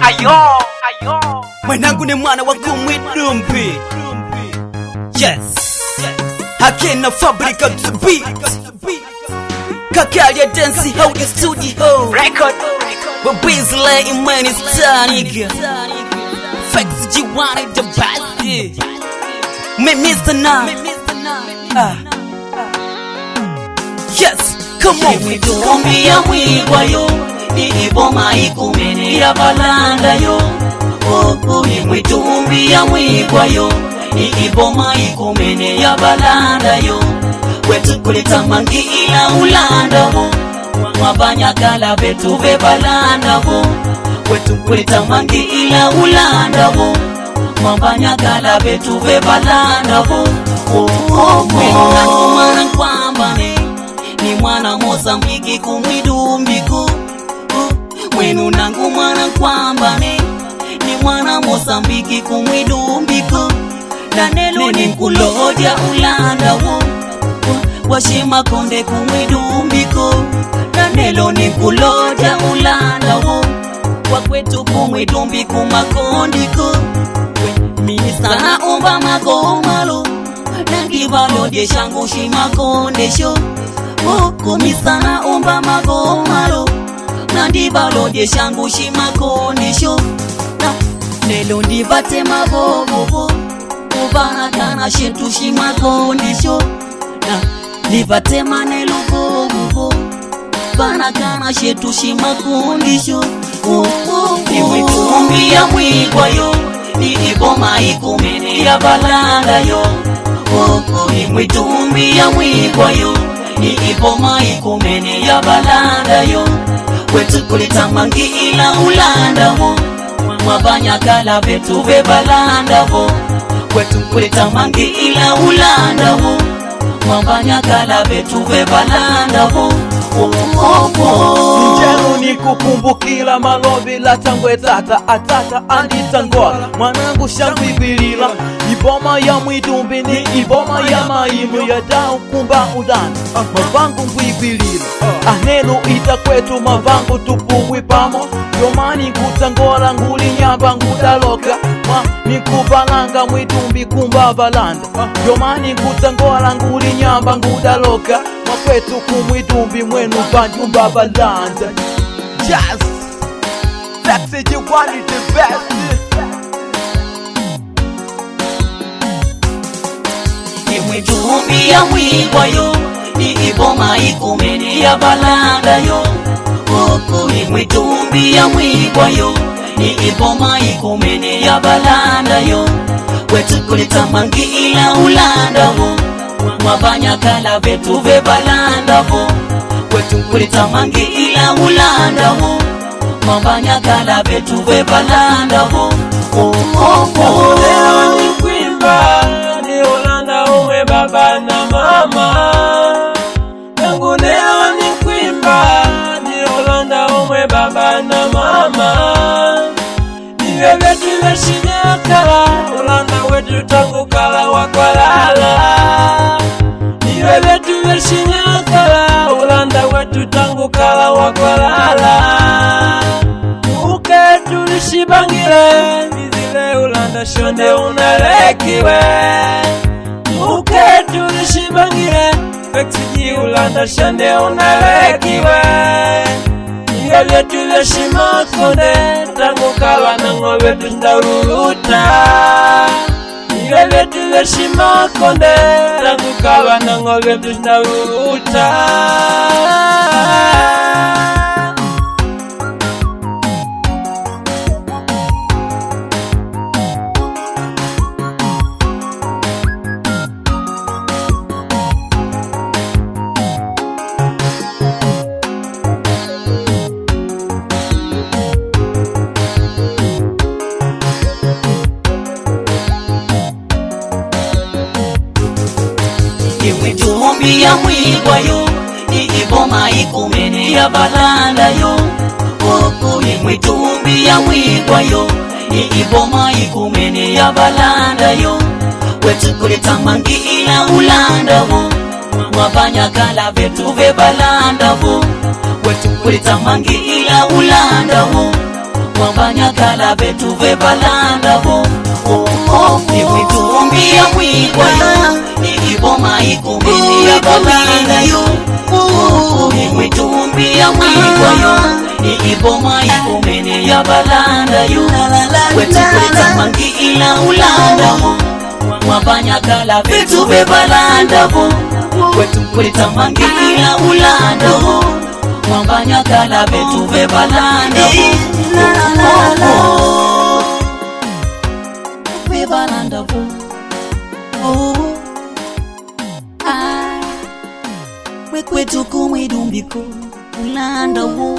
Ayo mwanangu ni mwana wa kumwidumbi. Yes, hakina fabrika to beat. Kakalia dance how the studio record. But busy like man is nigga. Facts you wanted the best. Me Mr. Na. Yes, come on. Mwitumbi ya mwigwayo iboma ikumene ya balanda yo. Mwitumbi ya mwigwayo iboma ikumene ya balanda yo. Wetu kulita mangi ila ulanda ho. Mwabanyakala betu ve balanda ho. Wetu kulita mangi ila ulanda ho. Mwabanyakala betu ve balanda ho. Mwana kwamba ni mwana Mozambiki kumwidumbiko. Mwenu nangu mwana kwamba ni mwana Mozambiki kumwidumbiko. Danelo ni mkulodia ulanda wo. Washima konde kumwidumbiko. Danelo ni mkulodia ulanda wo. Wakwetu kumwidumbiko makondiko. Mimi sana omba magomalo. Nangivalo de shangu shimakonde sho. Kumi sana omba magomalo. Nandivalo de shangu shimakonde sho. Nelo ndivate magogo. Ubana kana shentu shimakonde sho. Ndivate manelo gogo. Bana kana shentu shimakonde sho. Mwitumbi ya mwigwayo iboma ikumene ya balanda yo. Mwitumbi ya mwigwayo iboma ikumene ya balanda yo. Wetu kulita mangi ila ulanda ho. Mwabanyakala betu ve balanda ho. Wetu kulita mangi ila ulanda ho. Mwabanyakala betu ve balanda ho. Njelu ni kukumbukila malobi la tangwe tata atata anditangola. Mwanangu shangwibilila iboma ya mwidumbi ni iboma ya maimu ya dao kumba udani. Mavangu ngwibilila anelu ita kwetu mavangu tupuwi pamo. Yomani kutangola nguli nyamba ngudaloka. Ni kubalanga mwidumbi kumba balanda. Yomani kutangola nguli nyamba ngudaloka. Kwetu kumwidumbi mwenu banjumba balanda. Just that's it, you wanted the best. Mwitumbi ya mwigwayo iboma ikumene ya balanda yo. Mwitumbi ya mwigwayo iboma ikumene ya balanda yo. Wetu kulita mangi ila ulanda ho. Mwabanyakala betu ve balanda ho. Wetu kulita mangi ila ulanda ho. Mwabanyakala betu ve balanda ho. Leo ni kwimba ni ulanda umwe baba na mama. Yangu leo ni kwimba ni ulanda umwe baba na mama. Niwe wetu veshinyakala ulanda wetu tangu kala wakwalala. Niwe wetu veshinyakala ulanda wetu tangu kala wakwalala. Uketu lishibangile mizile ulanda shonde unalekiwe. Uketu lishibangile fexiji ulanda shonde unalekiwe. Niwe wetu veshimakonde tangu kala nango wetu ndauluta. Niwe wetu veshimakonde tangu kala nango wetu ndauluta. Mwitumbi ya mwigwayo iboma ikumene ya balanda yo. Mwitumbi ya mwigwayo iboma ikumene ya balanda yo. Wetu kulita mangi ila ulanda ho. Mwabanyakala betu ve balanda ho. Wetu kulita mangi ila ulanda ho. Mwabanyakala vanyakala vetu vebalanda vo ni mwitumbia mwigwayo ni iboma ikumene ya balanda yo ni mwitumbia mwigwayo ni iboma ikumene ya balanda yo wetu kuleta mangi ila ulanda vo mwabanyakala vetu vebalanda vo wetu kuleta mangi ila ulanda vo mwabanyakala vetu vebalanda vo vebalanda vo kwetu kumwidumbiko ulanda vo